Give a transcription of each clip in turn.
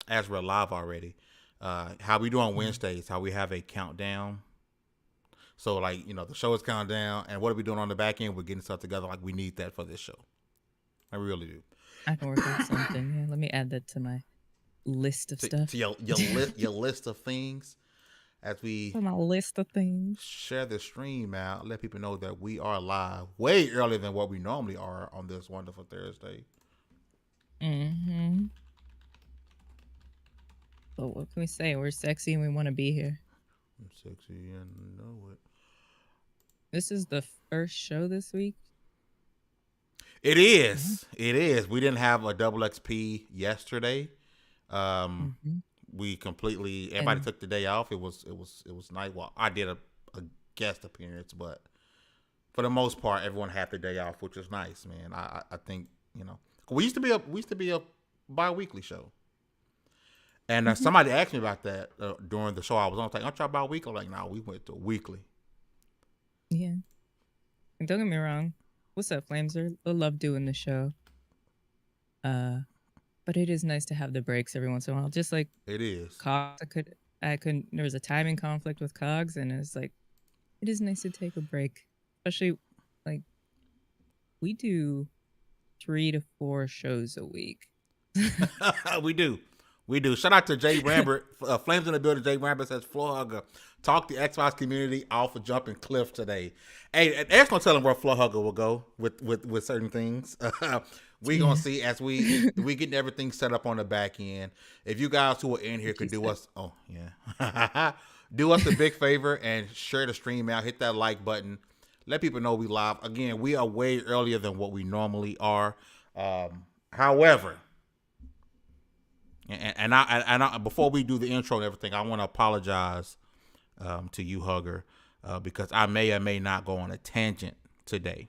as we're live already, how we do on Wednesdays, how we have a countdown. So like, the show is counting down, and what are we doing on the back end? We're getting stuff together. Like we need that for this show. I really do. I can work on something. Yeah, let me add that to my list of stuff. To your list of things. As we on my list of things, share the stream out, let people know that we are live way earlier than what we normally are on this wonderful Thursday. Mm-hmm. But what can we say? We're sexy and we want to be here. I'm sexy and know it. This is the first show this week. It is. Mm-hmm. It is. We didn't have a double XP yesterday. We completely everybody took the day off. It was nice. Well, I did a guest appearance, but for the most part, everyone had the day off, which is nice, man. I think we used to be a bi-weekly show, and somebody asked me about that during the show I was on. Like, aren't y'all bi-weekly? I'm like, no, we went to weekly. Yeah, and don't get me wrong. What's up, Flameser? I love doing the show. But it is nice to have the breaks every once in a while. Just like it is. Cogs, I couldn't. There was a timing conflict with Cogs, and it's like, it is nice to take a break, especially like we do 3 to 4 shows a week. We do. Shout out to Jay Rambert. Flames in the building. Jay Rambert says, Floor Hugger, talk the Xbox community off a jumping cliff today. Hey, Eric's gonna tell him where Floor Hugger will go with certain things. We gonna see as we getting everything set up on the back end. If you guys who are in here could do us, do us a big favor and share the stream out. Hit that like button. Let people know we live. Again, we are way earlier than what we normally are. However, and I before we do the intro and everything, I want to apologize to you, Hugger, because I may or may not go on a tangent today.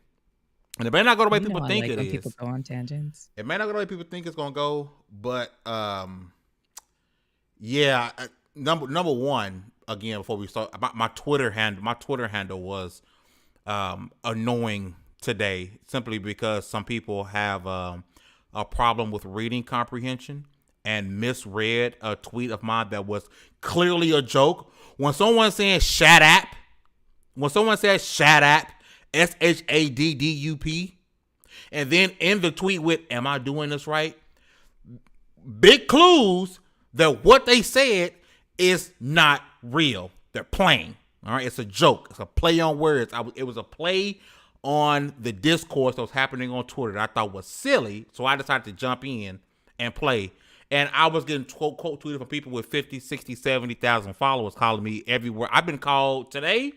And it may not go the way people think it is. People go on tangents. It may not go the way people think it's gonna go, but number one, again, before we start, my Twitter handle was annoying today, simply because some people have a problem with reading comprehension and misread a tweet of mine that was clearly a joke. When someone says "shat app," SHADDUP, and then in the tweet with, am I doing this right? Big clues that what they said is not real. They're playing. All right. It's a joke. It's a play on words. It was a play on the discourse that was happening on Twitter that I thought was silly. So I decided to jump in and play. And I was getting quote tweeted from people with 50, 60, 70,000 followers calling me everywhere. I've been called today.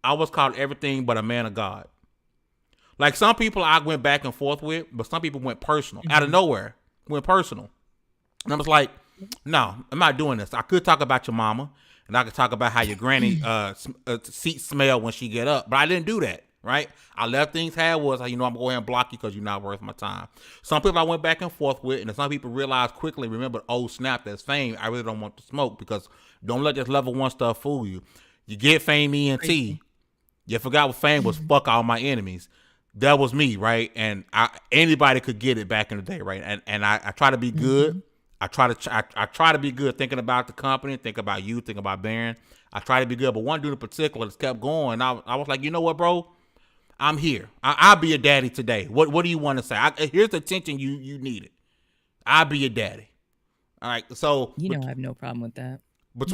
I was called everything but a man of God. Like some people I went back and forth with, but some people went personal. Out of nowhere, went personal. And I was like, no, I'm not doing this. I could talk about your mama, and I could talk about how your granny seat smell when she get up, but I didn't do that, right? I left things how it was. I'm going to go ahead and block you because you're not worth my time. Some people I went back and forth with, and some people realized quickly, remember, oh, snap, that's fame. I really don't want to smoke, because don't let this level 1 stuff fool you. You get fame ENT. You forgot what fame was. Fuck all my enemies. That was me, right? And anybody could get it back in the day, right? And I try to be good. I try to be good, thinking about the company, think about you, think about Baron. I try to be good, but one dude in particular just kept going. I was like, you know what, bro? I'm here. I'll be your daddy today. What do you want to say? Here's the attention you needed. I'll be your daddy. All right. So I have no problem with that.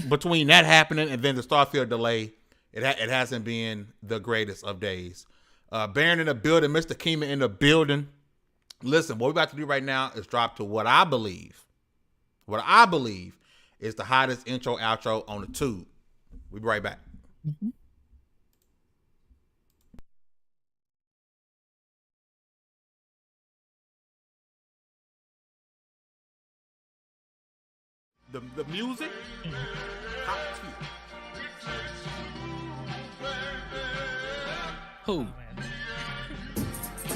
Between that happening and then the Starfield delay, it hasn't been the greatest of days. Baron in the building, Mr. Keeman in the building. Listen, what we're about to do right now is drop to what I believe is the hottest intro outro on the tube. We'll be right back. Mm-hmm. The music, top tier. Who?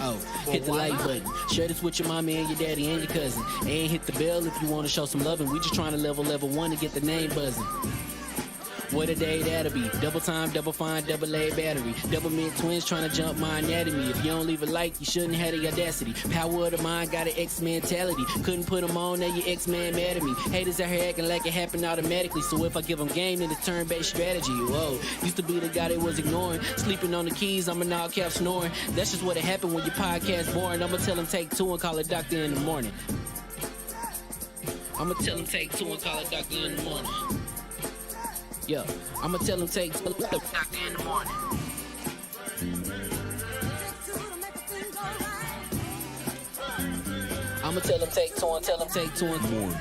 Oh, hit the like button. Share this with your mommy and your daddy and your cousin. And hit the bell if you want to show some loving. We just trying to level 1 to get the name buzzing. What a day that'll be. Double time, double fine, double A battery. Double mint twins trying to jump my anatomy. If you don't leave a like, you shouldn't have the audacity. Power of the mind got an X mentality. Couldn't put them on, now your X-Man mad at me. Haters out here acting like it happened automatically. So if I give them game, then it's turn-based strategy. Whoa, used to be the guy they was ignoring. Sleeping on the keys, I'm an all cap snoring. That's just what happened when your podcast boring. I'ma tell him take two and call a doctor in the morning. I'ma tell him take two and call a doctor in the morning. Yeah, I'ma tell him take two and call a doctor in the morning. I'ma tell him take two and tell him take two in the morning.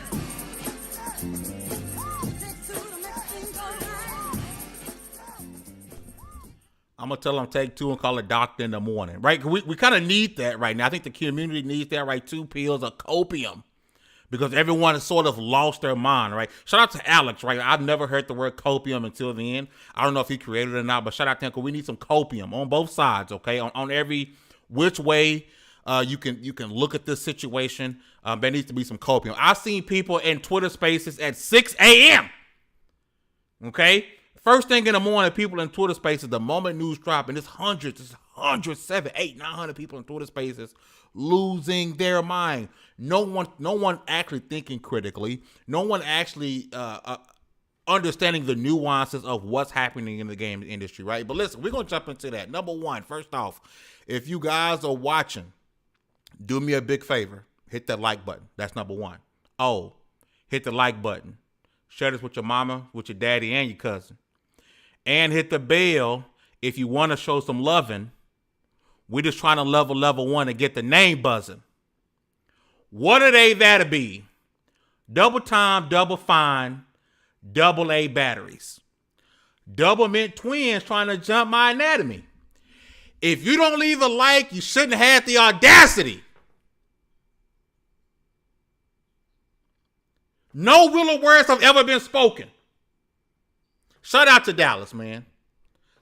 I'm gonna tell them take two and call a doctor in the morning, right? We kind of need that right now. I think the community needs that, right? 2 pills of copium, because everyone has sort of lost their mind, right? Shout out to Alex, right? I've never heard the word copium until then. I don't know if he created it or not, but shout out to him, because we need some copium on both sides, okay? On every which way you can look at this situation. There needs to be some copium. I've seen people in Twitter Spaces at 6 a.m. Okay. First thing in the morning, people in Twitter Spaces, the moment news drop, and it's hundreds, 7, 8, 900 people in Twitter Spaces losing their mind. No one actually thinking critically. No one actually understanding the nuances of what's happening in the game industry, right? But listen, we're going to jump into that. Number one, first off, if you guys are watching, do me a big favor. Hit that like button. That's number one. Oh, hit the like button. Share this with your mama, with your daddy, and your cousin. And hit the bell if you want to show some loving. We're just trying to level 1 and get the name buzzing. What are they that'll be? Double time, double fine, double A batteries. Double mint twins trying to jump my anatomy. If you don't leave a like, you shouldn't have had the audacity. No real words have ever been spoken. Shout out to Dallas, man.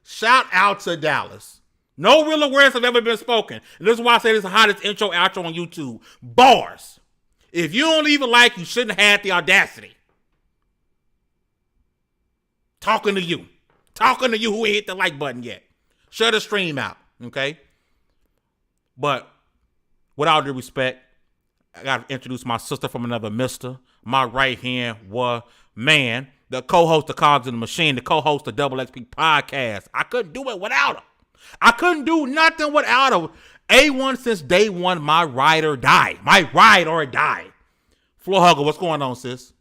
Shout out to Dallas. No real words have ever been spoken. And this is why I say this is the hottest intro, outro on YouTube. Bars. If you don't leave a like, you shouldn't have had the audacity. Talking to you. Talking to you who ain't hit the like button yet. Shut the stream out, okay? But with all due respect, I got to introduce my sister from another mister. My right hand man. The co-host of Cogs in the Machine, the co-host of Double XP Podcast. I couldn't do it without her. I couldn't do nothing without her. A1 since day one, my ride or die. My ride or die. Floor Hugger, what's going on, sis?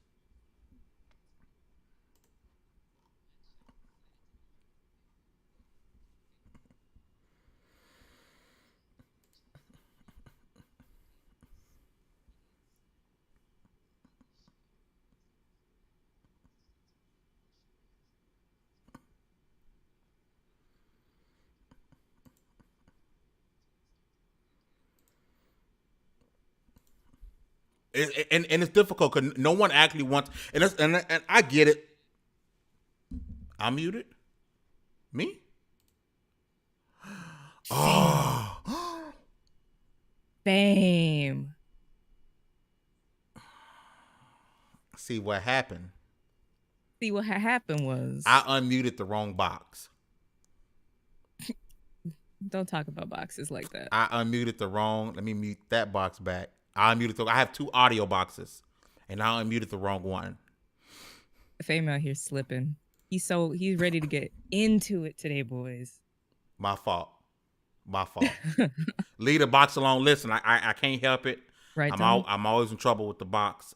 And it's difficult because no one actually wants, and I get it. I'm muted. Me? Oh. Fame. See what happened. See what happened was I unmuted the wrong box. Don't talk about boxes like that. I unmuted the wrong. Let me mute that box back. I have 2 audio boxes, and I unmuted the wrong one. Fame out here slipping. He's ready to get into it today, boys. My fault. Leave the box alone. Listen, I can't help it. Right. I'm always in trouble with the box.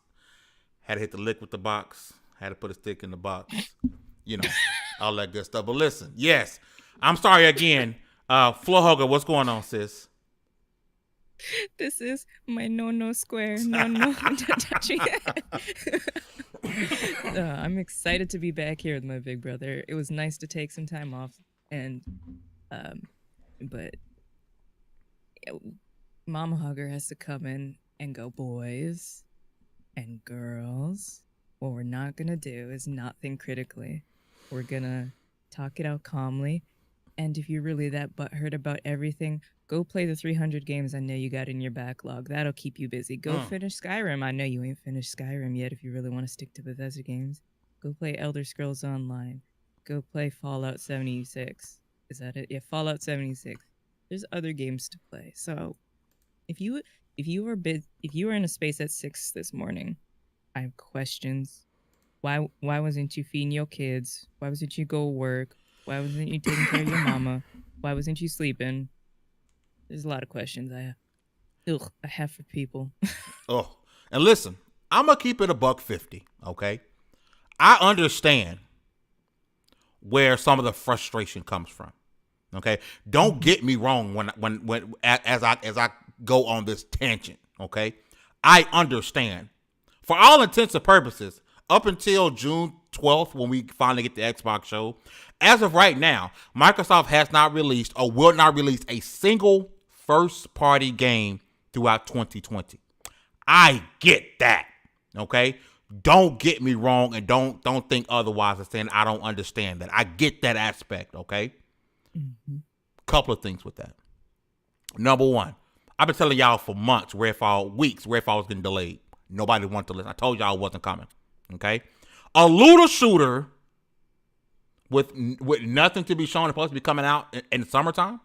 Had to hit the lick with the box. Had to put a stick in the box. You know, all that good stuff. But listen, yes, I'm sorry again. Floor Hugger, what's going on, sis? This is my no square. No touching. I'm excited to be back here with my big brother. It was nice to take some time off, and but Mama Hugger has to come in and go, boys and girls. What we're not gonna do is not think critically. We're gonna talk it out calmly. And if you're really that butthurt about everything, go play the 300 games I know you got in your backlog. That'll keep you busy. Go finish Skyrim. I know you ain't finished Skyrim yet if you really want to stick to Bethesda games. Go play Elder Scrolls Online. go play Fallout 76. Is that it? Yeah, Fallout 76. There's other games to play. So if you were in a space at 6 this morning, I have questions. Why wasn't you feeding your kids? Why wasn't you go work? Why wasn't you taking care of your mama? Why wasn't you sleeping? There's a lot of questions I have for people. Oh, and listen, I'm gonna keep it $1.50. Okay, I understand where some of the frustration comes from. Okay, don't get me wrong when as I go on this tangent. Okay, I understand. For all intents and purposes, up until June 12th, when we finally get the Xbox show, as of right now, Microsoft has not released or will not release a single first-party game throughout 2020. I get that. Okay? Don't get me wrong and don't think otherwise of saying I don't understand that. I get that aspect, okay? Mm-hmm. Couple of things with that. Number one, I've been telling y'all for months, weeks, Redfall was getting delayed. Nobody wanted to listen. I told y'all it wasn't coming. Okay? A looter shooter with nothing to be shown, supposed to be coming out in the summertime.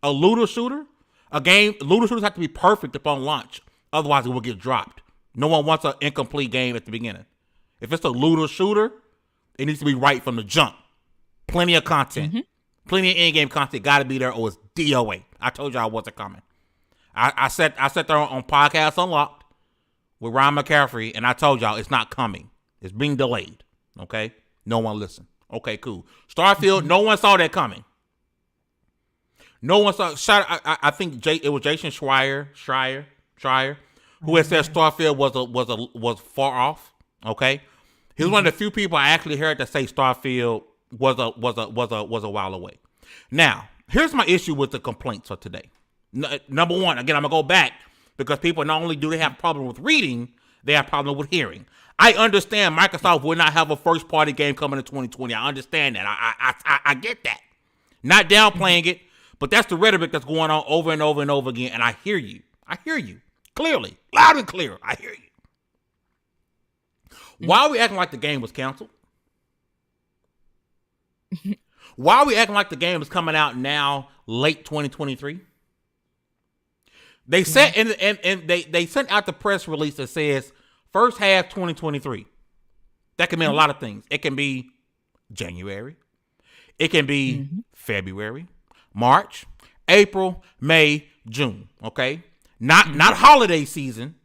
A looter shooter? Looter shooters have to be perfect upon launch. Otherwise, it will get dropped. No one wants an incomplete game at the beginning. If it's a looter shooter, it needs to be right from the jump. Plenty of content. Mm-hmm. Plenty of in-game content got to be there or it's DOA. I told y'all it wasn't coming. I sat there on Podcast Unlocked with Ryan McCaffrey, and I told y'all it's not coming. It's being delayed. Okay? No one listened. Okay, cool. Starfield, no one saw that coming. No one saw. I think it was Jason Schreier, who had said Starfield was far off. Okay, he was one of the few people I actually heard that say Starfield was a while away. Now, here's my issue with the complaints of today. Number one, again, I'm gonna go back because people not only do they have problem with reading, they have problem with hearing. I understand Microsoft will not have a first party game coming in 2020. I understand that. I get that. Not downplaying it, but that's the rhetoric that's going on over and over and over again. And I hear you. Clearly, loud and clear. I hear you. Why are we acting like the game was canceled? Why are we acting like the game is coming out now, late 2023? They said and they sent out the press release that says first half 2023. That can mean a lot of things. It can be January. It can be February, March, April, May, June. Okay, not holiday season,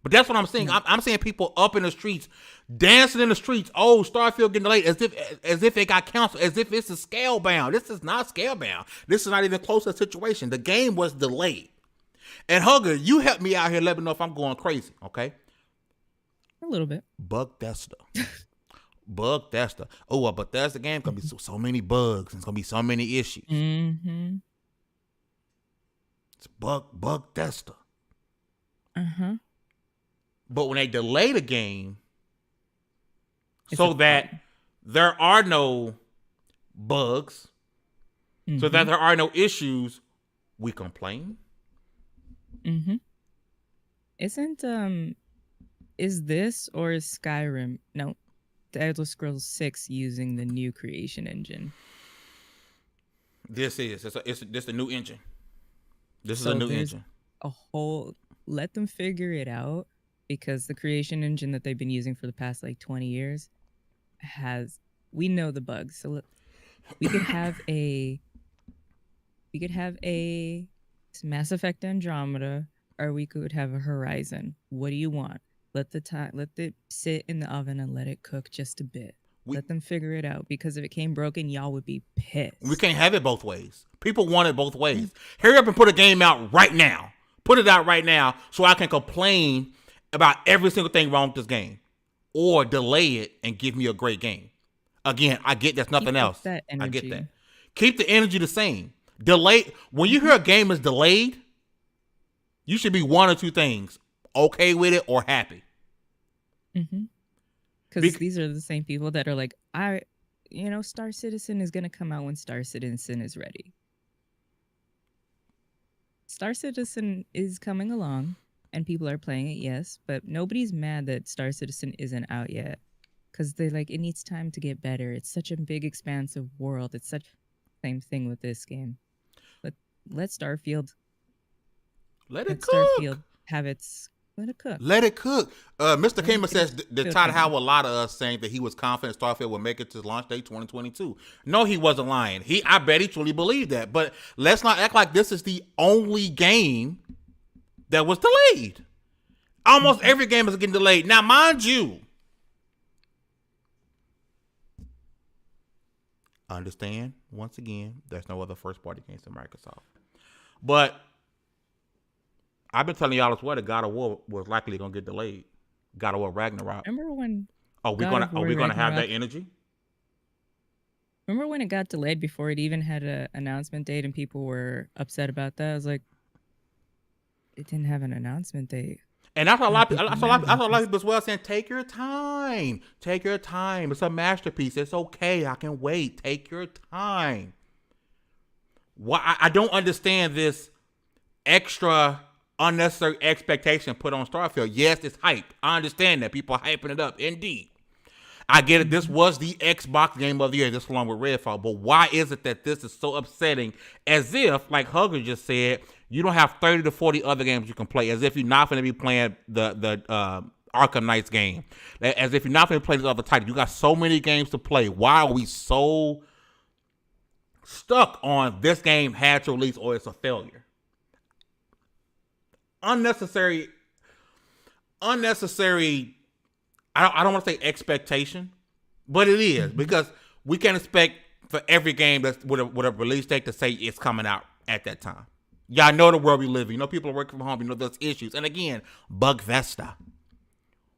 but that's what I'm saying. I'm seeing people up in the streets, dancing in the streets. Oh, Starfield getting delayed, as if it got canceled, as if it's a scale bound. This is not scale bound. This is not even close to the situation. The game was delayed. And Hugger, you help me out here. Let me know if I'm going crazy. Okay, a little bit. Bethesda. Bethesda. Oh, a Bethesda game gonna be so many bugs. It's gonna be so many issues. Mm-hmm. It's Bethesda. But when they delay the game so that there are no bugs, so that there are no issues, we complain. Is this or is Skyrim? No. The Elder Scrolls 6 using the new creation engine. This is a new engine. This is a new engine. Let them figure it out, because the creation engine that they've been using for the past 20 years we know the bugs. So we could have a Mass Effect Andromeda, or we could have a Horizon. What do you want? Let it sit in the oven and let it cook just a bit. Let them figure it out, because if it came broken, y'all would be pissed. We can't have it both ways. People want it both ways. Hurry up and put a game out right now. Put it out right now so I can complain about every single thing wrong with this game, or delay it and give me a great game. Again, I get that's nothing else. I get that. Keep the energy the same. Delay. When you hear a game is delayed, you should be one or two things: okay with it or happy. Because these are the same people that are like, Star Citizen is going to come out when Star Citizen is ready. Star Citizen is coming along and people are playing it, yes, but nobody's mad that Star Citizen isn't out yet. because they like it needs time to get better. It's such a big, expansive world. It's such same thing with this game. Let Starfield Let it Starfield cook. have its let it cook. Let it cook. Mr. Let Kamer it says cook. that tried to have a lot of us saying that he was confident Starfield would make it to launch date 2022. No, he wasn't lying. I bet he truly believed that. But let's not act like this is the only game that was delayed. Almost every game is getting delayed. Now, mind you, understand, once again, there's no other first-party games than Microsoft. But I've been telling y'all as well that God of War was likely going to get delayed. God of War Ragnarok. Remember when? Are we gonna have that energy? Remember when it got delayed before it even had an announcement date and people were upset about that? I was like, it didn't have an announcement date. And that's a lot of people as well saying, take your time. Take your time. It's a masterpiece. It's okay. I can wait. Take your time. Why I don't understand this extra unnecessary expectation put on Starfield. Yes, it's hype. I understand that. People are hyping it up. Indeed. I get it. This was the Xbox game of the year, this along with Redfall. But why is it that this is so upsetting? As if, like Hugger just said, you don't have 30 to 40 other games you can play. As if you're not going to be playing the Arkham Knights game. As if you're not going to play this other title. You got so many games to play. Why are we so stuck on this game had to release or it's a failure? Unnecessary. I don't want to say expectation, but it is, because we can't expect for every game that's with a release date to say it's coming out at that time. Y'all know the world we live in. You know people are working from home. You know there's issues. And again, Bethesda.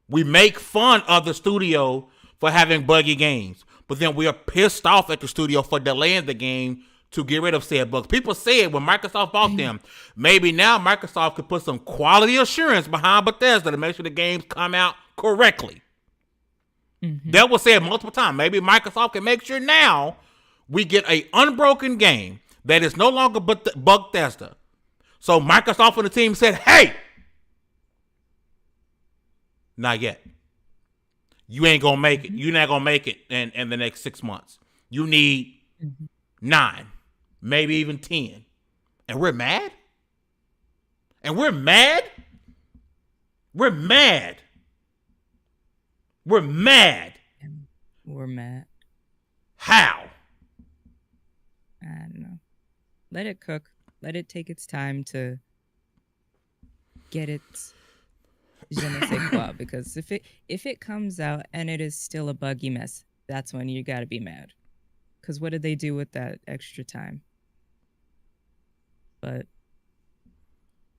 We make fun of the studio for having buggy games, but then we are pissed off at the studio for delaying the game to get rid of said bugs. People said when Microsoft bought them, maybe now Microsoft could put some quality assurance behind Bethesda to make sure the games come out correctly. That was said multiple times. Maybe Microsoft can make sure now we get an unbroken game that is no longer Bethesda. So Microsoft and the team said, hey, not yet. You ain't going to make it. You're not going to make it in the next 6 months. You need 9, maybe even 10. And we're mad? We're mad. We're mad. How? I don't know. Let it cook. Let it take its time to get its je ne sais quoi. Because if it comes out and it is still a buggy mess, that's when you got to be mad. Because what did they do with that extra time? But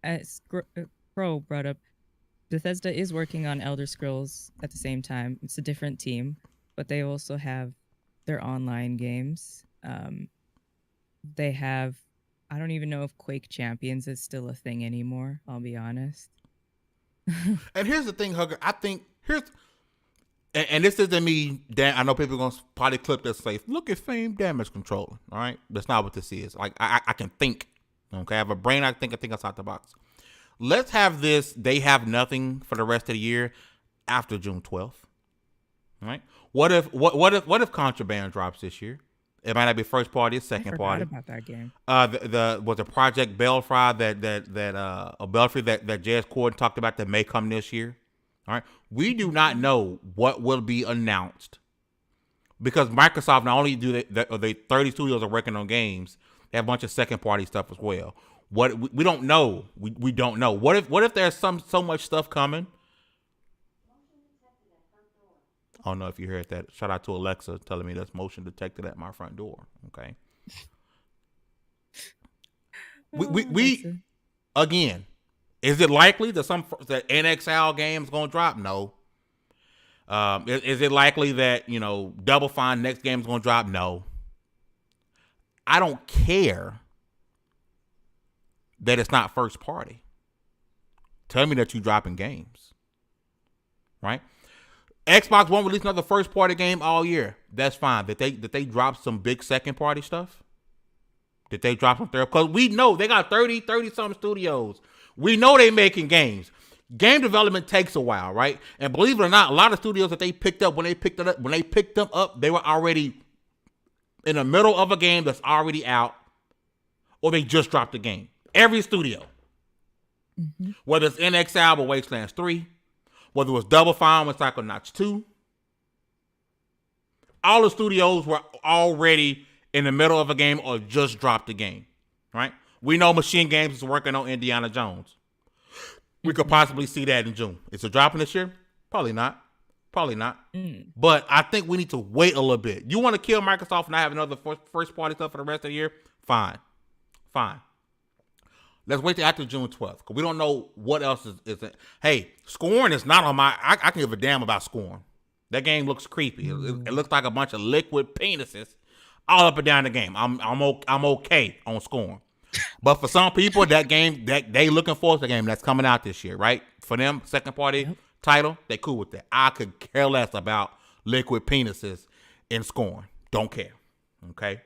as Crow brought up, Bethesda is working on Elder Scrolls at the same time. It's a different team, but they also have their online games. They have, I don't even know if Quake Champions is still a thing anymore, I'll be honest. And here's the thing, Hugger. I think, and this isn't me, I know people are going to probably clip this and say, look at Fame Damage Controller, all right? That's not what this is. Like, I can think, okay? I have a brain, I think outside the box. Let's have this, they have nothing for the rest of the year after June 12th. All right? What if Contraband drops this year? It might not be first party, it's second party. I forgot about that game. Was it Project Belfry that Jez Corden talked about that may come this year? All right? We do not know what will be announced, because Microsoft not only do they 30 studios are working on games, they have a bunch of second party stuff as well. What we don't know. We don't know. What if there's so much stuff coming? I don't know if you heard that. Shout out to Alexa telling me there's motion detected at my front door. Okay. We again, is it likely that that NXL game's gonna drop? No. Is it likely that Double Fine next game's gonna drop? No. I don't care that it's not first party. Tell me that you're dropping games, right? Xbox won't release another first party game all year. That's fine. Did they drop some big second party stuff? Did they drop some third? Because we know they got 30 something studios. We know they making games. game development takes a while, right? And believe it or not, a lot of studios that they picked up when they picked them up, they were already in the middle of a game that's already out, or they just dropped the game. Every studio, whether it's In Exile or Wastelands 3, whether it was Double Fine with Psychonauts 2, all the studios were already in the middle of a game or just dropped the game, right? We know Machine Games is working on Indiana Jones. We could possibly see that in June. Is it dropping this year? Probably not. But I think we need to wait a little bit. You want to kill Microsoft and not have another first party stuff for the rest of the year? Fine. Let's wait till after June 12th, because we don't know what else is it. Hey, Scorn is not on my... I can give a damn about Scorn. That game looks creepy. It looks like a bunch of liquid penises all up and down the game. I'm okay on Scorn. But for some people, that game, that they looking forward to the game that's coming out this year, right? For them, second party title, they cool with that. I could care less about liquid penises in Scorn. Don't care. Okay?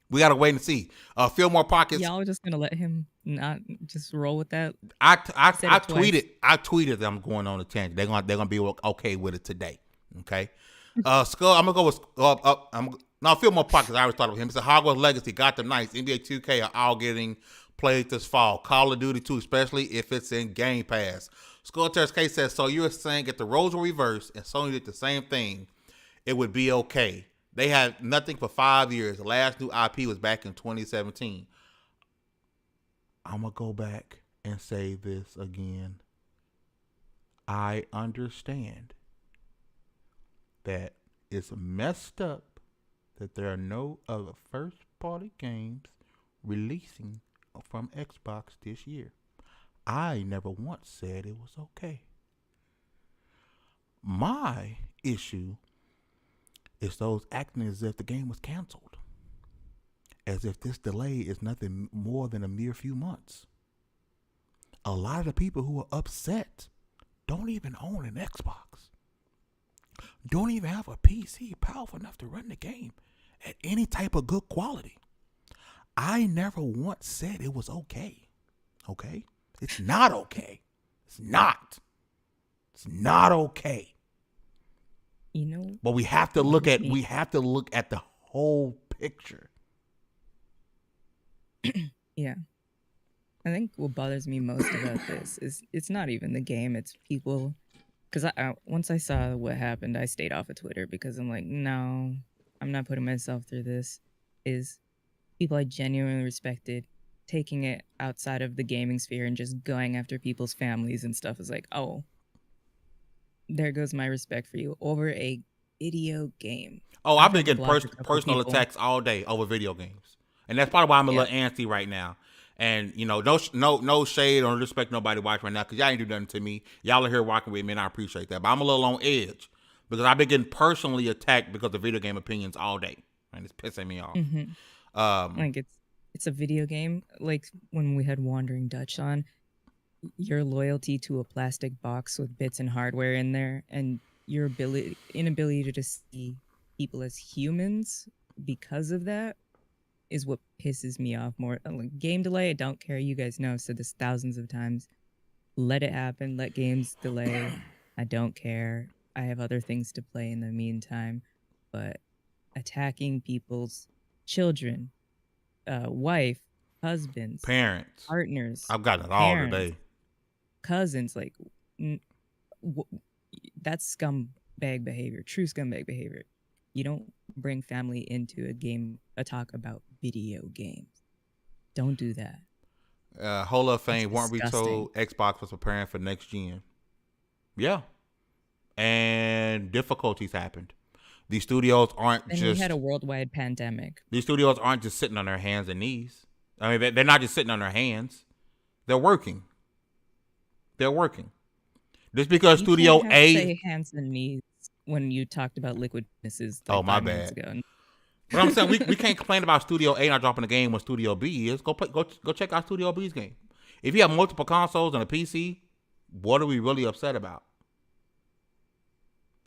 We got to wait and see. Fillmore Pockets. Y'all are just going to let him not just roll with that? I tweeted that I'm going on a tangent. They're gonna be okay with it today. Okay? Skull, I'm going to go with... Fillmore Pockets, I always thought of him. It's a Hogwarts Legacy, Gotham Knights, NBA 2K are all getting played this fall. Call of Duty 2, especially if it's in Game Pass. Skullter's K says, so you're saying if the roles were reversed and Sony did the same thing, it would be okay. They had nothing for 5 years. The last new IP was back in 2017. I'm going to go back and say this again. I understand that it's messed up that there are no other first-party games releasing from Xbox this year. I never once said it was okay. My issue is those acting as if the game was canceled, as if this delay is nothing more than a mere few months. A lot of the people who are upset don't even own an Xbox, don't even have a PC powerful enough to run the game at any type of good quality. I never once said it was okay. Okay? It's not okay. It's not okay. You know, but we have to look at the whole picture. Yeah. I think what bothers me most about this is it's not even the game, it's people. Because once I saw what happened, I stayed off of Twitter because I'm like, no, I'm not putting myself through this. Is people I genuinely respected taking it outside of the gaming sphere and just going after people's families and stuff is like, oh, there goes my respect for you over a video game. Oh, I've been getting personal attacks all day over video games, and that's probably why I'm a little antsy right now. And you know, no shade or respect nobody watching right now, because y'all ain't do nothing to me. Y'all are here walking with me, and I appreciate that. But I'm a little on edge because I've been getting personally attacked because of video game opinions all day, and it's pissing me off. Like it's a video game. Like when we had Wandering Dutch on, your loyalty to a plastic box with bits and hardware in there, and your inability to see people as humans because of that is what pisses me off more. Like, game delay, I don't care. You guys know I've said this thousands of times. Let it happen. Let games delay. I don't care. I have other things to play in the meantime. But attacking people's children, wife, husbands, parents, partners, I've gotten it all today. Cousins, like that's scumbag behavior, true scumbag behavior. You don't bring family into a talk about video games. Don't do that. Hall of Fame, weren't we told Xbox was preparing for next gen? Yeah. And difficulties happened. These studios aren't and we had a worldwide pandemic. These studios aren't just sitting on their hands and knees. I mean, they're not just sitting on their hands. They're working. Just because Studio A... say hands and knees when you talked about liquid penises. Like my bad. But I'm saying we can't complain about Studio A not dropping a game when Studio B is. Go check out Studio B's game. If you have multiple consoles and a PC, what are we really upset about?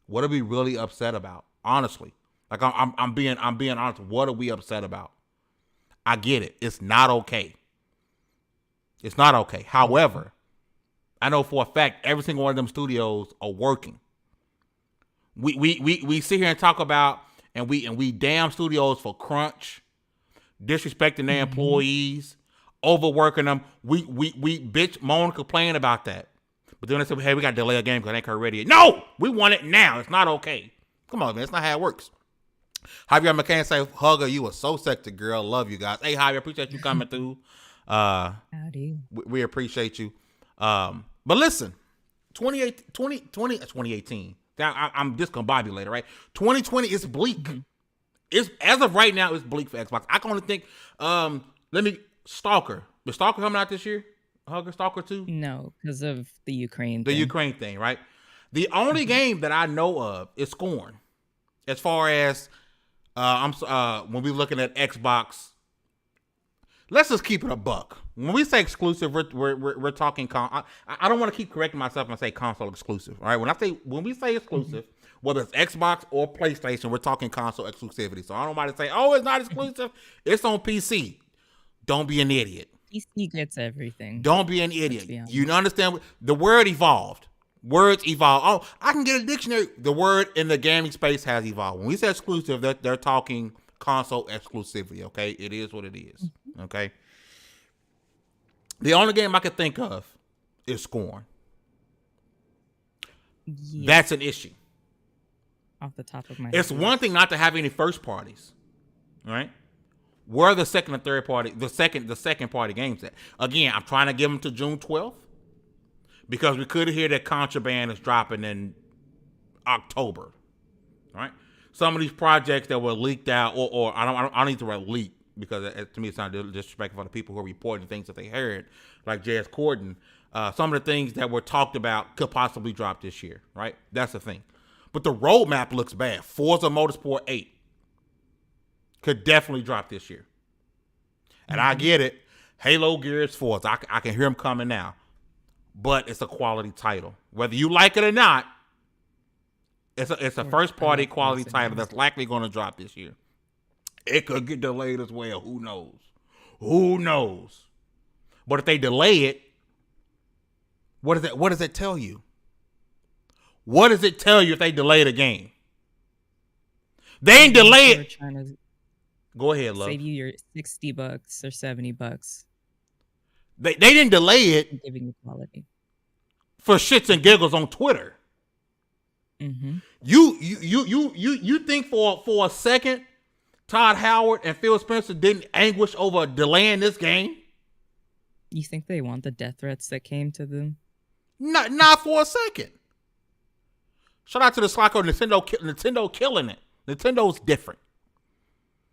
What are we really upset about? Honestly, like I'm being honest. What are we upset about? I get it. It's not okay. However, I know for a fact every single one of them studios are working. We sit here and talk about and we damn studios for crunch, disrespecting their employees, overworking them. We bitch, moan, complain about that. But then they say, hey, we got to delay a game because it ain't ready yet. No, we want it now. It's not okay. Come on, man. It's not how it works. Javier McCain say, Hugger, you a so sexy girl. Love you guys. Hey, Javier, appreciate you coming through. Howdy. We appreciate you. But listen, 2018. I'm discombobulated, right? 2020 is bleak. It's as of right now, it's bleak for Xbox. I can only think, Stalker. Is Stalker coming out this year? Hugger, Stalker 2? No, because of the Ukraine The thing. Ukraine thing, right? The only game that I know of is Scorn. As far as when we're looking at Xbox, let's just keep it a buck. When we say exclusive, we're talking. I don't want to keep correcting myself and say console exclusive. All right, when we say exclusive, whether it's Xbox or PlayStation, we're talking console exclusivity. So I don't want to say, oh, it's not exclusive. It's on PC. Don't be an idiot. PC gets everything. Don't be an idiot. You understand? The word evolved. Words evolve. Oh, I can get a dictionary. The word in the gaming space has evolved. When we say exclusive, they're talking console exclusivity. Okay, it is what it is. Okay. The only game I could think of is Scorn. Yeah. That's an issue. Off the top of my head. It's one thing not to have any first parties, right? Where are the second and third party, the second party games at? Again, I'm trying to give them to June 12th because we could hear that Contraband is dropping in October, right? Some of these projects that were leaked out, or I don't need to write leak because to me it sounds disrespectful for the people who are reporting things that they heard, like J.S. Corden. Some of the things that were talked about could possibly drop this year, right? That's the thing. But the roadmap looks bad. Forza Motorsport 8 could definitely drop this year. And I get it. Halo Gears Forza. I can hear them coming now. But it's a quality title. Whether you like it or not, it's a first party quality title that's likely going to drop this year. It could get delayed as well. Who knows? Who knows? But if they delay it, what does it tell you? What does it tell you if they delay the game? They ain't delay it. Go ahead, love. Save you your $60 or $70. They didn't delay it. Giving you quality for shits and giggles on Twitter. Mm-hmm. You think for a second Todd Howard and Phil Spencer didn't anguish over delaying this game? You think they want the death threats that came to them? Not for a second. Shout out to the Slacker. Nintendo killing it. Nintendo's different.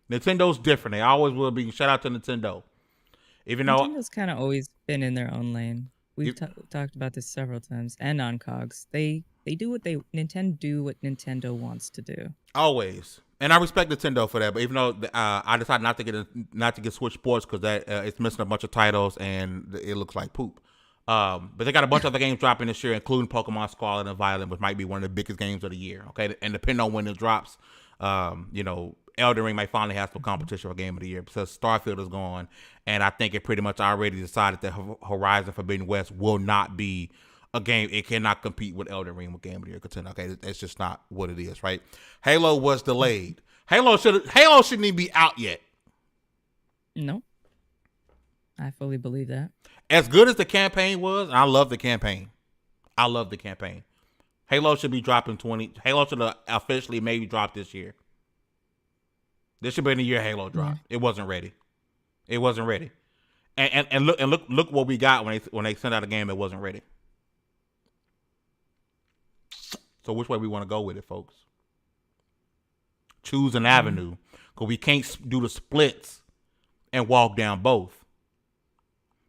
They always will be. Shout out to Nintendo. Even though Nintendo's kind of always been in their own lane. We've talked about this several times. And on COGS, they do what Nintendo wants to do. Always. And I respect Nintendo for that. But even though I decided not to get Switch Sports because that it's missing a bunch of titles and it looks like poop. But they got a bunch of other games dropping this year, including Pokemon Scarlet and Violet, which might be one of the biggest games of the year. Okay, and depending on when it drops, Elden Ring might finally have some competition for Game of the Year because Starfield is gone, and I think it pretty much already decided that Horizon Forbidden West will not be a game. It cannot compete with Elden Ring with Game of the Year contender. Okay, that's just not what it is, right? Halo was delayed. Halo shouldn't even be out yet. No, I fully believe that. As good as the campaign was, and I love the campaign. Halo should be dropping Halo should have officially maybe dropped this year. This should be in the year Halo dropped. Yeah. It wasn't ready. And look what we got when they sent out a game that wasn't ready. So which way we want to go with it, folks? Choose an avenue, because we can't do the splits and walk down both.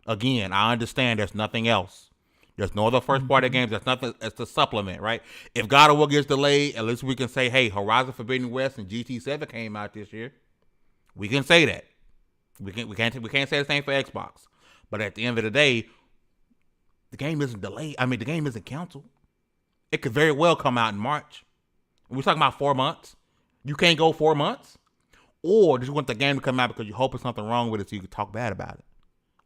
Again, I understand there's nothing else. There's no other first party games. There's nothing as to supplement, right? If God of War gets delayed, at least we can say, hey, Horizon Forbidden West and GT7 came out this year. We can say that. We can't say the same for Xbox. But at the end of the day, the game isn't delayed. I mean, the game isn't canceled. It could very well come out in March. We're talking about 4 months. You can't go 4 months? Or do you want the game to come out because you're hoping something wrong with it so you can talk bad about it?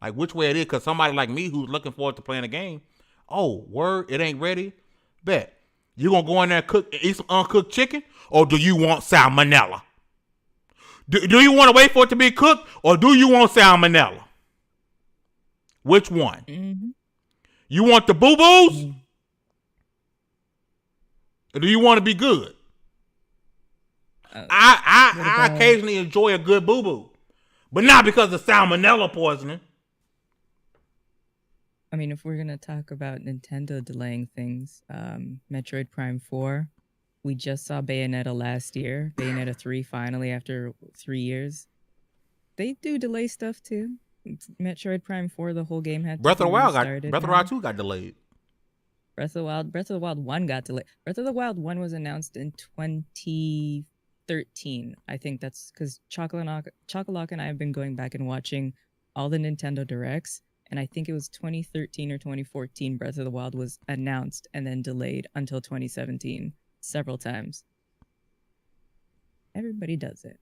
Like, which way it is? Because somebody like me who's looking forward to playing a game, Oh, word, it ain't ready. Bet. You gonna go in there and eat some uncooked chicken, or do you want salmonella? Do you want to wait for it to be cooked, or do you want salmonella? Which one? Mm-hmm. You want the boo-boos? Or do you want to be good? I occasionally enjoy a good boo-boo, but not because of salmonella poisoning. I mean, if we're going to talk about Nintendo delaying things, Metroid Prime 4, we just saw Bayonetta last year. Bayonetta 3 finally after 3 years. They do delay stuff too. Metroid Prime 4, the whole game had to Breath of the be Wild restarted. Breath of the Wild 2 got delayed. Breath of the Wild 1 got delayed. Breath of the Wild 1 was announced in 2013. I think that's because Chocolate and I have been going back and watching all the Nintendo Directs, and I think it was 2013 or 2014 Breath of the Wild was announced and then delayed until 2017 several times. Everybody does it.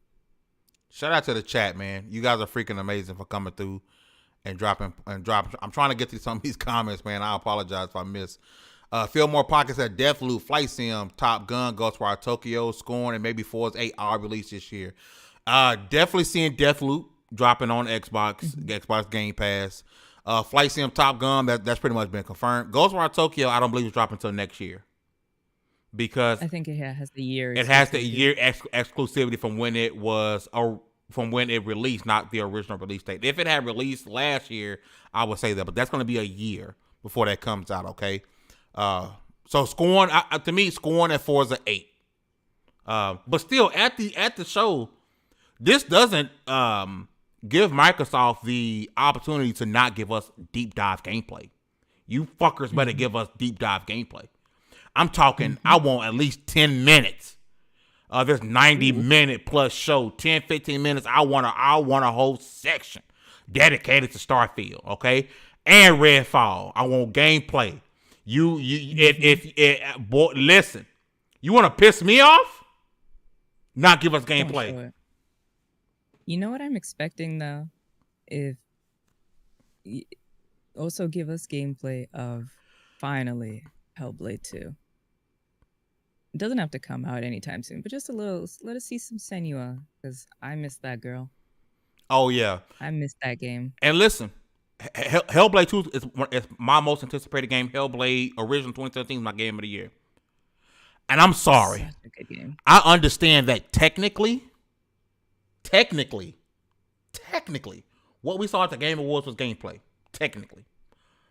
Shout out to the chat, man. You guys are freaking amazing for coming through and dropping. I'm trying to get to some of these comments, man. I apologize if I miss. Fillmore Pockets at Deathloop, Flight Sim, Top Gun, Ghostwire Tokyo, Scorn, and maybe Forza 8 release this year. Definitely seeing Deathloop dropping on Xbox, Xbox Game Pass. Flight Sim, Top Gun, that's pretty much been confirmed. Ghostwire Tokyo, I don't believe it's dropping until next year. Because I think it has the year. It has the year exclusivity from when it was, from when it released, not the original release date. If it had released last year, I would say that, but that's going to be a year before that comes out. Okay, so Scorn, to me, Scorn at Forza 8. But still, at the show, this doesn't give Microsoft the opportunity to not give us deep dive gameplay. You fuckers better give us deep dive gameplay. I'm talking, I want at least 10 minutes of this 90-minute plus show, 10, 15 minutes. I want a whole section dedicated to Starfield, okay? And Redfall. I want gameplay. Boy, listen, you want to piss me off? Not give us gameplay. You know what I'm expecting, though? Also give us gameplay of, finally, Hellblade 2. It doesn't have to come out anytime soon, but just a little. Let us see some Senua, because I missed that girl. Oh yeah, I missed that game. And listen, Hellblade 2 is my most anticipated game. Hellblade original 2017 is my game of the year. And I'm sorry, Such a good game. I understand that technically, what we saw at the Game Awards was gameplay, technically.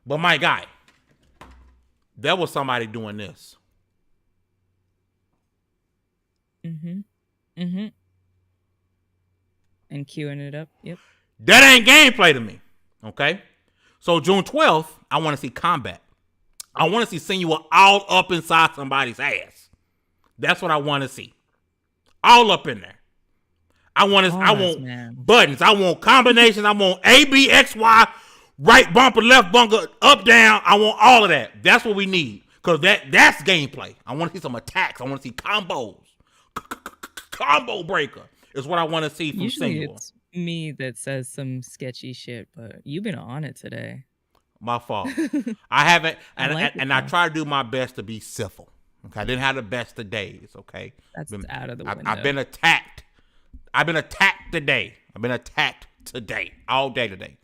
But my guy, there was somebody doing this. And queuing it up. Yep. That ain't gameplay to me. Okay? So June 12th, I want to see combat. I want to see Senua all up inside somebody's ass. That's what I want to see. All up in there. I want buttons. I want combinations. I want A, B, X, Y, right bumper, left bumper, up, down. I want all of that. That's what we need. Because that's gameplay. I want to see some attacks. I want to see combos. Combo breaker is what I want to see from Usually Senua. It's me that says some sketchy shit, but you've been on it today. My fault. I haven't, and I try to do my best to be civil. Okay, I didn't have the best of days. Okay, that's out of the window. I've been attacked. I've been attacked today. All day today.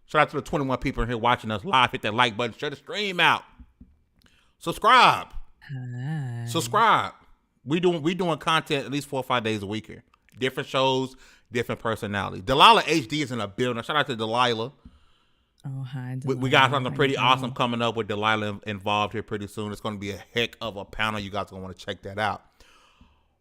Shout out to the 21 people in here watching us live. Hit that like button. Share the stream out. Subscribe. Hi. Subscribe. We doing content at least 4 or 5 days a week here. Different shows, different personalities. Delilah HD is in a building. Shout out to Delilah. Oh, hi, Delilah. We got something pretty awesome coming up with Delilah involved here pretty soon. It's going to be a heck of a panel. You guys are going to want to check that out.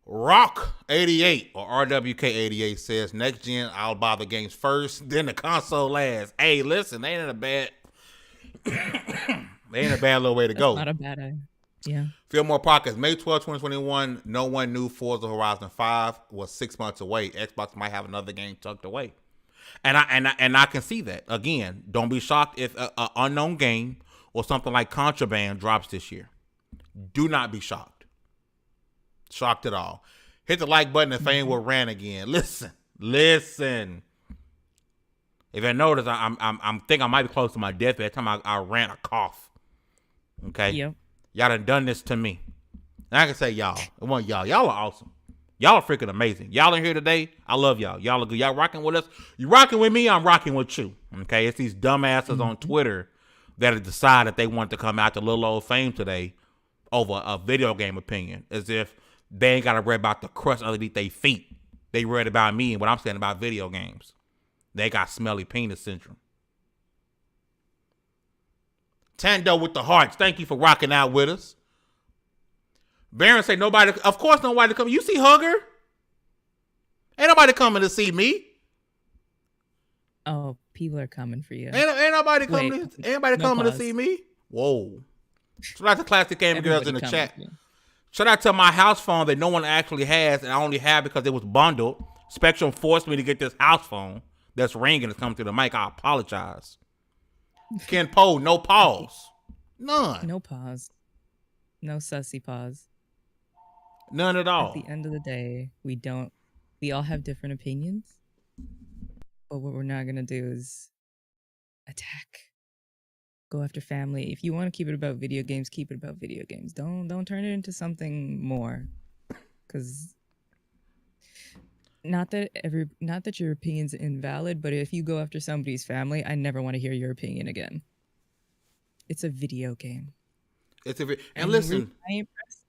Rock88 or RWK88 says, next gen, I'll buy the games first, then the console last. Hey, listen, they ain't in a bad little way to go. Not a bad idea. Yeah. Fillmore Pockets, May 12, 2021, no one knew Forza Horizon 5 was 6 months away. Xbox might have another game tucked away. And I can see that. Again, don't be shocked if an unknown game or something like Contraband drops this year. Do not be shocked. Shocked at all. Hit the like button and Fame will rant again. Listen. If you notice, I'm think I might be close to my deathbed. Every time I rant, I cough. Okay? Yep. Y'all done this to me. And I can say y'all. I want y'all. Y'all are awesome. Y'all are freaking amazing. Y'all in here today. I love y'all. Y'all are good. Y'all rocking with us. You rocking with me, I'm rocking with you. Okay? It's these dumbasses on Twitter that have decided they want to come out to little old fame today over a video game opinion, as if they ain't got to worry about the crust underneath their feet. They read about me and what I'm saying about video games. They got smelly penis syndrome. Tando with the hearts. Thank you for rocking out with us. Baron say nobody. Of course, nobody coming. You see Hugger? Ain't nobody coming to see me. Oh, people are coming for you. Ain't nobody coming. Wait, Ain't nobody no coming to pause. see me. Whoa! Shout out to Classic Gaming Girls in the Everybody chat. coming for you. Shout out to my house phone that no one actually has, and I only have because it was bundled. Spectrum forced me to get this house phone that's ringing. It's coming through the mic. I apologize. Ken Poe, no pause. None. No pause. No sussy pause. None at At all. the end of the day, we all have different opinions. But what we're not going to do is attack. Go after family. If you want to keep it about video games, keep it about video games. Don't turn it into something more. Cuz not that your opinion's invalid, but if you go after somebody's family, I never want to hear your opinion again. It's a video game. And listen, I ain't impressed.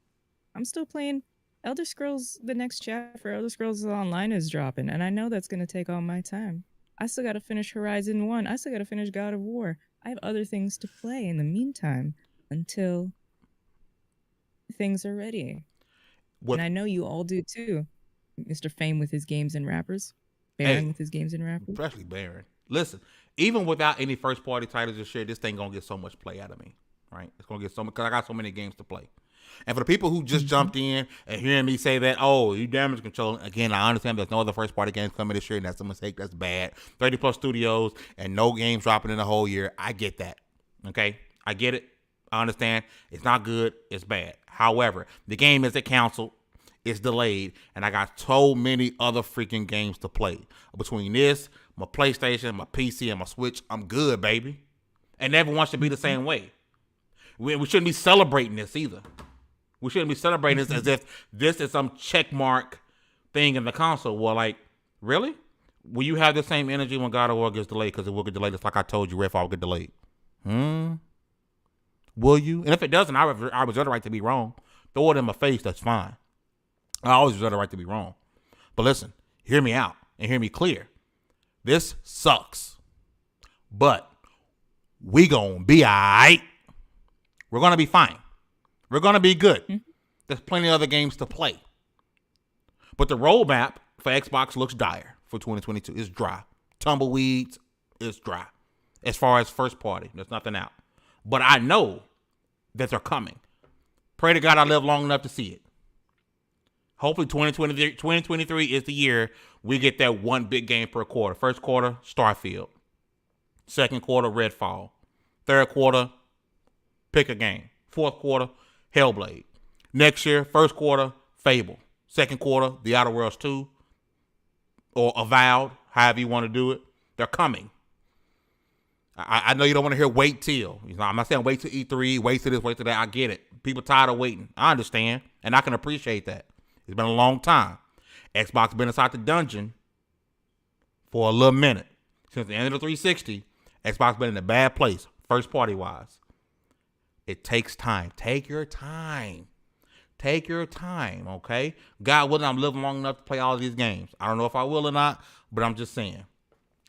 I'm still playing Elder Scrolls. The next chapter for Elder Scrolls Online is dropping, and I know that's going to take all my time. I still got to finish Horizon 1. I still got to finish God of War. I have other things to play in the meantime until things are ready. And I know you all do too. Mr. Fame with his games and rappers. Baron with his games and rappers. Especially Baron. Listen, even without any first party titles and shit, this thing gonna get so much play out of me. Right? It's gonna get so much because I got so many games to play. And for the people who just jumped in and hearing me say that, oh, you damage control, again, I understand there's no other first party games coming this year, and that's a mistake. That's bad. 30 plus studios and no games dropping in the whole year. I get that. Okay? I get it. I understand. It's not good. It's bad. However, the game isn't canceled. It's delayed, and I got so many other freaking games to play. Between this, my PlayStation, my PC, and my Switch, I'm good, baby. And everyone should be the same way. We shouldn't be celebrating this either. We shouldn't be celebrating this as if this is some check mark thing in the console. Well, like, really? Will you have the same energy when God of War gets delayed? Because it will get delayed. It's like I told you, Redfall will get delayed. Will you? And if it doesn't, I reserve the right to be wrong. Throw it in my face. That's fine. I always reserve the right to be wrong. But listen, hear me out and hear me clear. This sucks. But we gonna be all right. We're gonna be fine. We're gonna be good. There's plenty of other games to play. But the roadmap for Xbox looks dire for 2022. It's dry. Tumbleweeds, it's dry. As far as first party, there's nothing out. But I know that they're coming. Pray to God I live long enough to see it. Hopefully 2023 is the year we get that one big game per quarter. First quarter, Starfield. Second quarter, Redfall. Third quarter, pick a game. Fourth quarter, Hellblade. Next year, first quarter, Fable. Second quarter, The Outer Worlds 2. Or Avowed, however you want to do it. They're coming. I know you don't want to hear wait till. I'm not saying wait till E3, wait till this, wait till that. I get it. People tired of waiting. I understand. And I can appreciate that. It's been a long time. Xbox been inside the dungeon for a little minute. Since the end of the 360, Xbox been in a bad place, first party wise. It takes time. Take your time. Take your time, okay? God willing, I'm living long enough to play all of these games. I don't know if I will or not, but I'm just saying.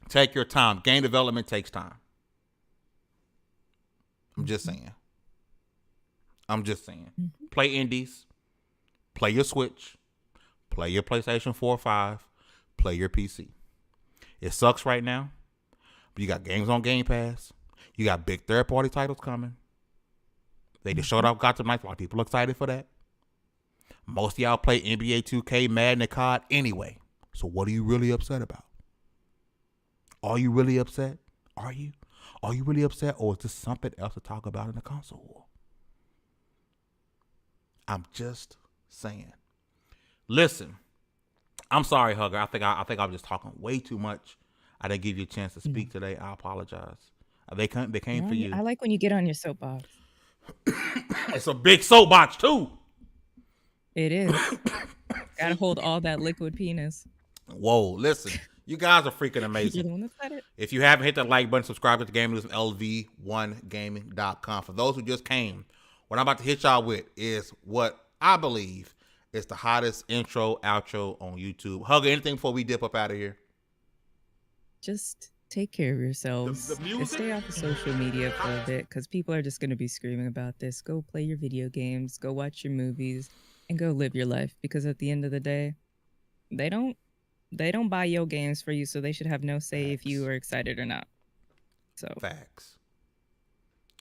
Take your time. Game development takes time. I'm just saying. Play indies. Play your Switch. Play your PlayStation 4 or 5. Play your PC. It sucks right now, but you got games on Game Pass. You got big third-party titles coming. They just showed off Gotham Knights. A lot of people are excited for that. Most of y'all play NBA 2K, Madden, and COD anyway. So what are you really upset about? Are you really upset? Are you? Are you really upset, or is this something else to talk about in the console war? I'm just saying. Listen, I'm sorry, Hugger. I think I was just talking way too much. I didn't give you a chance to speak today. I apologize. They came for you. I like when you get on your soapbox. It's a big soapbox too. It is. Gotta hold all that liquid penis. Whoa, listen. You guys are freaking You're amazing. the one that said it. If you haven't hit that like button, subscribe to the Gaming News on LV1gaming.com. For those who just came, what I'm about to hit y'all with is what I believe is the hottest intro, outro on YouTube. Hugger, anything before we dip up out of here? Just take care of yourselves. The music? And stay off of social media for a bit, because people are just going to be screaming about this. Go play your video games, go watch your movies, and go live your life. Because at the end of the day, they don't buy your games for you, so they should have no say if you are excited or not. So Facts.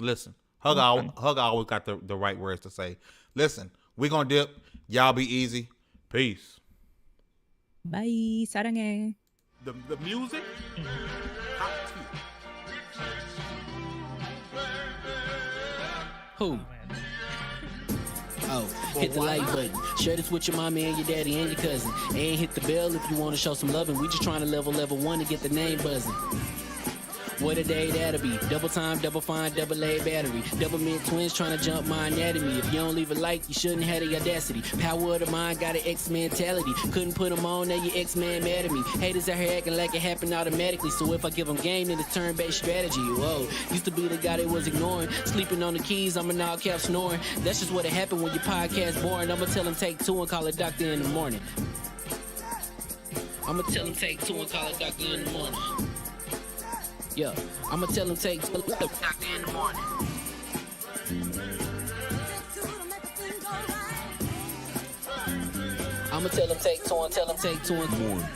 Listen, Hugger always got the right words to say. Listen, we're going to dip. Y'all be easy. Peace. bye, 사랑해. The music? Who? Oh, hit the like button. Share this with your mommy and your daddy and your cousin. And hit the bell if you want to show some loving. We just trying to level 1 to get the name buzzing. What a day that'll be. Double time, double fine, double A battery. Double mid twins trying to jump my anatomy. If you don't leave a like, you shouldn't have the audacity. Power of the mind got an X mentality. Couldn't put them on, now your X-Man mad at me. Haters out here acting like it happened automatically. So if I give them game, then it's turn-based strategy. Whoa, used to be the guy they was ignoring. Sleeping on the keys, I'm an all cap snoring. That's just what it happened when your podcast boring. I'ma tell them take 2 and call a doctor in the morning. I'ma tell them take 2 and call a doctor in the morning. Yeah, I'ma tell them take the doctor in the morning. I'ma tell them take 2 and tell them take 2 in the morning.